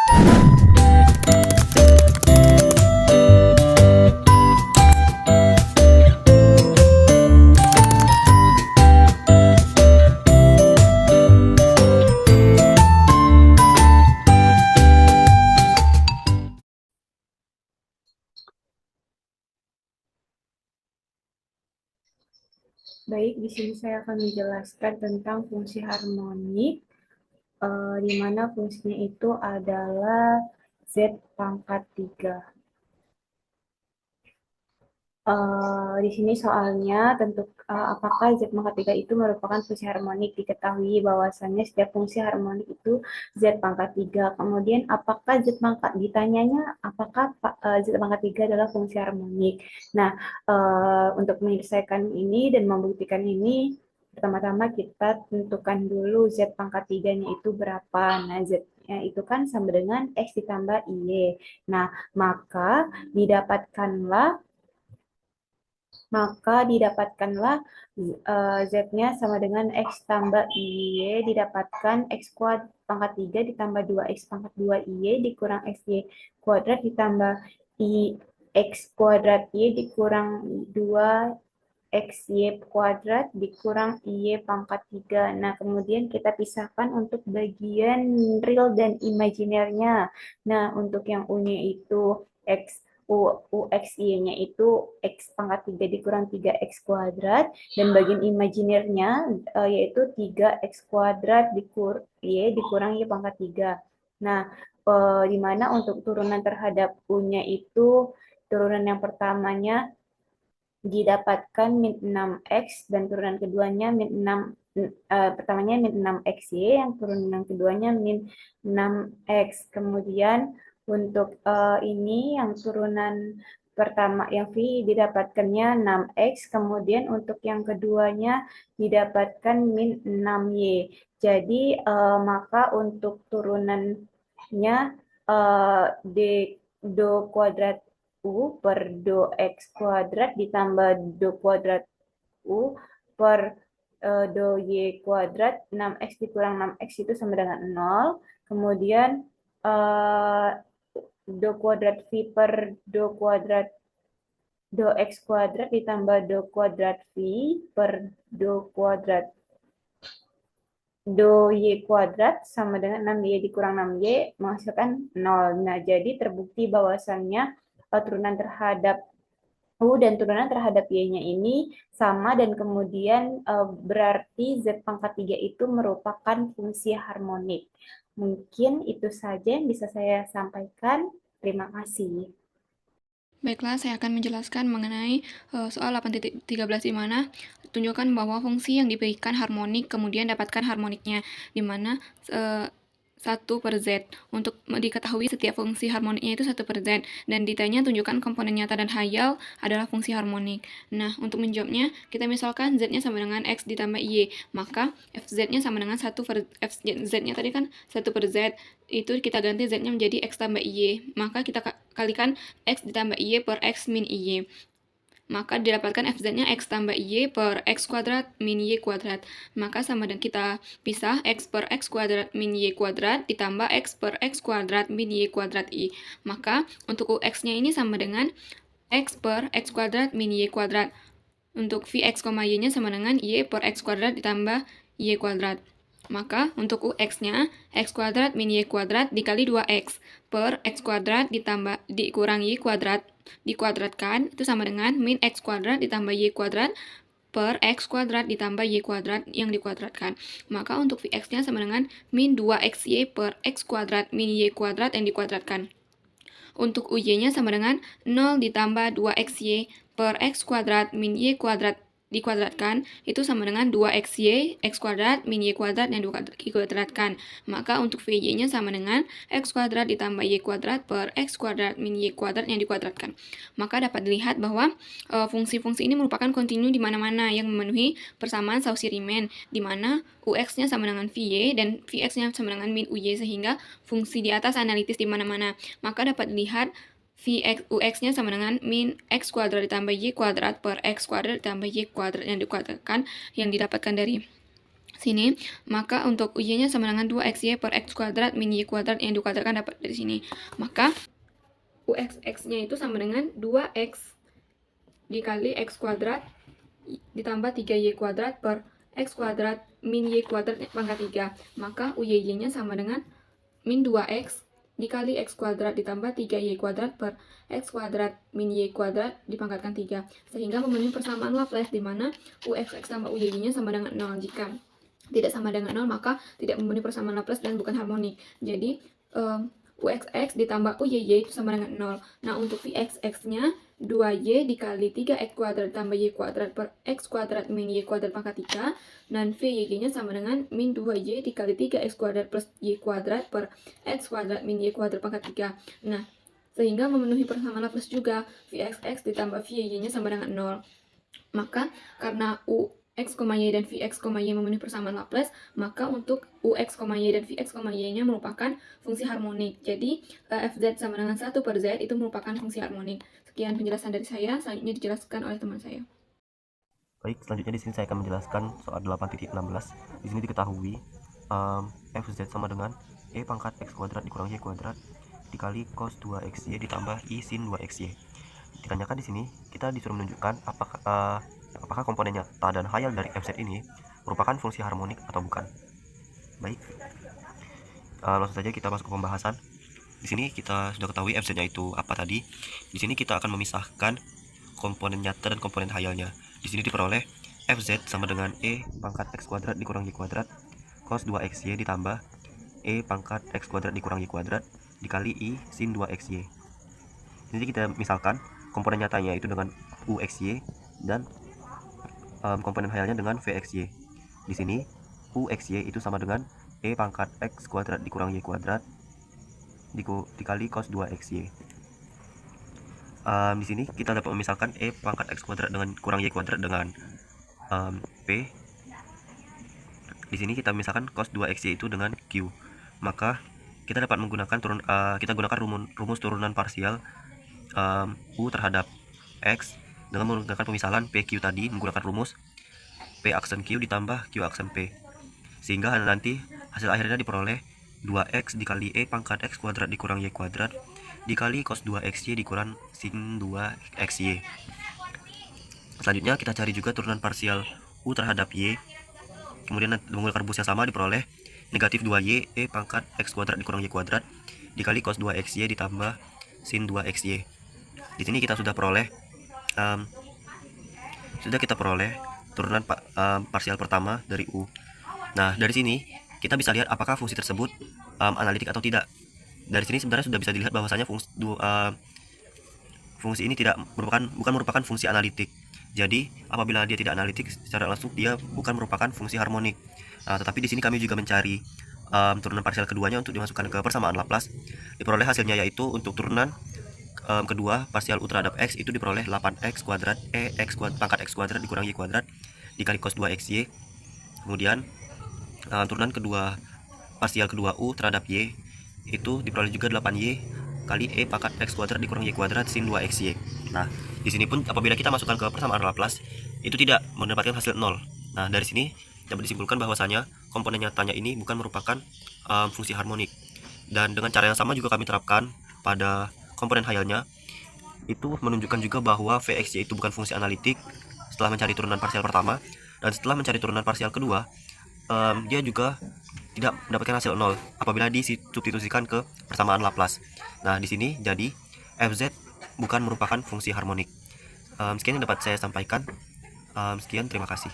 Baik, di sini saya akan menjelaskan tentang fungsi harmonik, di mana fungsinya itu adalah Z pangkat 3. Di sini soalnya tentu apakah Z pangkat 3 itu merupakan fungsi harmonik. Diketahui bahwasannya setiap fungsi harmonik itu Z pangkat 3. Kemudian apakah Z pangkat, ditanyanya apakah Z pangkat 3 adalah fungsi harmonik. Nah, untuk menyelesaikan ini dan membuktikan ini, pertama-tama kita tentukan dulu Z pangkat 3-nya itu berapa. Nah, Z-nya itu kan sama dengan X ditambah Y. Nah, maka didapatkanlah Z-nya sama dengan X tambah Y, didapatkan X kuadrat pangkat 3 ditambah 2X pangkat 2Y dikurang XY kuadrat ditambah I X kuadrat Y dikurang 2 XY kuadrat dikurang Y pangkat 3. Nah, kemudian kita pisahkan untuk bagian real dan imajinernya. Nah, untuk yang U-nya itu X UXY-nya itu X pangkat 3 dikurang 3X kuadrat, dan bagian imajinernya yaitu 3X kuadrat Y dikurang Y pangkat 3. Nah, di mana untuk turunan terhadap U-nya itu, turunan yang pertamanya didapatkan min 6X dan turunan keduanya min 6, pertamanya min 6XY, yang turunan yang keduanya min 6X. Kemudian untuk ini yang turunan pertama yang V didapatkannya 6X, kemudian untuk yang keduanya didapatkan min 6Y. Jadi maka untuk turunannya D do kuadrat U per do X kuadrat ditambah do kuadrat U per do Y kuadrat, 6X dikurang 6X itu sama dengan 0. Kemudian uh, do kuadrat V per do kuadrat do X kuadrat ditambah do kuadrat V per do kuadrat do Y kuadrat sama dengan 6Y dikurang 6Y menghasilkan 0. Nah, jadi terbukti bahwasannya turunan terhadap U dan turunan terhadap Y-nya ini sama, dan kemudian berarti Z pangkat 3 itu merupakan fungsi harmonik. Mungkin itu saja yang bisa saya sampaikan. Terima kasih. Baiklah, saya akan menjelaskan mengenai soal 8.13 di mana tunjukkan bahwa fungsi yang diberikan harmonik kemudian dapatkan harmoniknya, di mana 1 per Z. Untuk diketahui setiap fungsi harmoniknya itu 1 per Z, dan ditanya tunjukkan komponen nyata dan hayal adalah fungsi harmonik. Nah, untuk menjawabnya, kita misalkan Z-nya sama dengan X ditambah Y, maka FZ-nya sama dengan 1 per FZ-nya tadi kan 1 per Z, itu kita ganti Z-nya menjadi X tambah Y, maka kita kalikan X ditambah Y per X min Y. Maka didapatkan FZ-nya X tambah Y per X kuadrat min Y kuadrat. Maka sama dengan kita pisah X per X kuadrat min Y kuadrat ditambah X per X kuadrat min Y kuadrat I. Maka untuk UX-nya ini sama dengan X per X kuadrat min Y kuadrat. Untuk Vx, Y-nya sama dengan Y per X kuadrat ditambah Y kuadrat. Maka untuk UX-nya X kuadrat min Y kuadrat dikali 2X per X kuadrat ditambah dikurang Y kuadrat dikuadratkan itu sama dengan min X kuadrat ditambah Y kuadrat per X kuadrat ditambah Y kuadrat yang dikuadratkan. Maka untuk Vx-nya sama dengan min 2XY per X kuadrat min Y kuadrat yang dikuadratkan. Untuk UY-nya sama dengan 0 ditambah 2XY per X kuadrat min Y kuadrat dikuadratkan, itu sama dengan 2XY, X kuadrat min Y kuadrat yang dikuadratkan. Maka untuk VY-nya sama dengan X kuadrat ditambah Y kuadrat per X kuadrat min Y kuadrat yang dikuadratkan. Maka dapat dilihat bahwa fungsi-fungsi ini merupakan kontinu di mana-mana yang memenuhi persamaan Cauchy-Riemann, di mana UX-nya sama dengan VY dan Vx-nya sama dengan min UY, sehingga fungsi di atas analitis di mana-mana. Maka dapat dilihat UX-nya sama dengan min X kuadrat ditambah Y kuadrat per X kuadrat ditambah Y kuadrat yang dikuadratkan, yang didapatkan dari sini, maka untuk y-nya sama dengan 2xy per x kuadrat min y kuadrat yang dikuadratkan dapat dari sini. Maka uxx-nya itu sama dengan 2x dikali x kuadrat ditambah 3y kuadrat per x kuadrat min y kuadrat pangkat 3. Maka uy-nya sama dengan min 2x dikali x kuadrat ditambah 3y kuadrat per x kuadrat min y kuadrat dipangkatkan 3. Sehingga memenuhi persamaan Laplace di mana uxx tambah uy-nya sama dengan 0. Jika tidak sama dengan 0 maka tidak memenuhi persamaan Laplace dan bukan harmonik. Jadi uxx ditambah uyy itu sama dengan 0. Nah, untuk vxx-nya 2y dikali 3x kuadrat tambah y kuadrat per x kuadrat min y kuadrat pangkat 3. Dan vyy-nya sama dengan min 2y dikali 3x kuadrat plus y kuadrat per x kuadrat min y kuadrat pangkat 3. Nah, sehingga memenuhi persamaan Laplace juga. Vxx ditambah vyy-nya sama dengan 0. Maka karena x, y dan vx, y memenuhi persamaan Laplace, maka untuk ux, y dan vx, y-nya merupakan fungsi harmonik. Jadi fz sama dengan 1 per z itu merupakan fungsi harmonik. Sekian penjelasan dari saya, selanjutnya dijelaskan oleh teman saya. Baik, selanjutnya di sini saya akan menjelaskan soal 8.16. Di sini diketahui fz sama dengan e pangkat x kuadrat dikurang y kuadrat dikali cos 2xy ditambah i sin 2xy. Ditanyakan di sini kita disuruh menunjukkan apakah komponen nyata dan hayal dari fz ini merupakan fungsi harmonik atau bukan. Baik, langsung saja kita masuk ke pembahasan. Di sini kita sudah ketahui fz-nya itu apa tadi. Di sini kita akan memisahkan komponen nyata dan komponen hayalnya. Di sini diperoleh fz sama dengan e pangkat x kuadrat dikurang y kuadrat cos 2xy ditambah e pangkat x kuadrat dikurang y kuadrat dikali i sin 2xy. Jadi kita misalkan komponen nyatanya itu dengan uxy dan komponen hayalnya dengan vxy. Di sini uxy itu sama dengan e pangkat x kuadrat dikurang y kuadrat dikali cos 2xy. Di sini kita dapat memisahkan e pangkat x kuadrat dengan kurang y kuadrat dengan p. Di sini kita misalkan cos 2xy itu dengan q. Maka kita dapat menggunakan rumus turunan parsial u terhadap x dengan menggunakan pemisahan pq tadi, menggunakan rumus p aksen q ditambah q aksen p, sehingga nanti hasil akhirnya diperoleh 2x dikali e pangkat x kuadrat dikurang y kuadrat dikali cos 2xy dikurang sin 2xy. Selanjutnya kita cari juga turunan parsial u terhadap y, kemudian menggunakan rumus yang sama diperoleh negatif 2y e pangkat x kuadrat dikurang y kuadrat dikali cos 2xy ditambah sin 2xy. Di sini kita sudah peroleh turunan parsial pertama dari u. Nah, dari sini kita bisa lihat apakah fungsi tersebut analitik atau tidak. Dari sini sebenarnya sudah bisa dilihat bahwasanya fungsi ini bukan merupakan fungsi analitik. Jadi apabila dia tidak analitik secara langsung, dia bukan merupakan fungsi harmonik. Tetapi di sini kami juga mencari turunan parsial keduanya untuk dimasukkan ke persamaan Laplace. Diperoleh hasilnya yaitu untuk turunan kedua parsial u terhadap x itu diperoleh 8x kuadrat e x kuadrat pangkat x kuadrat dikurang y kuadrat dikali cos 2xy. Kemudian turunan kedua parsial kedua u terhadap y itu diperoleh juga 8y kali e pangkat x kuadrat dikurang y kuadrat sin 2xy. Nah, di sini pun apabila kita masukkan ke persamaan Laplace itu tidak mendapatkan hasil 0. Nah, dari sini dapat disimpulkan bahwasanya komponen nyatanya ini bukan merupakan fungsi harmonik. Dan dengan cara yang sama juga kami terapkan pada komponen hayalnya, itu menunjukkan juga bahwa vxy itu bukan fungsi analitik setelah mencari turunan parsial pertama, dan setelah mencari turunan parsial kedua dia juga tidak mendapatkan hasil 0 apabila disubstitusikan ke persamaan Laplace. Nah, di sini jadi fz bukan merupakan fungsi harmonik. Sekian yang dapat saya sampaikan. Sekian, terima kasih.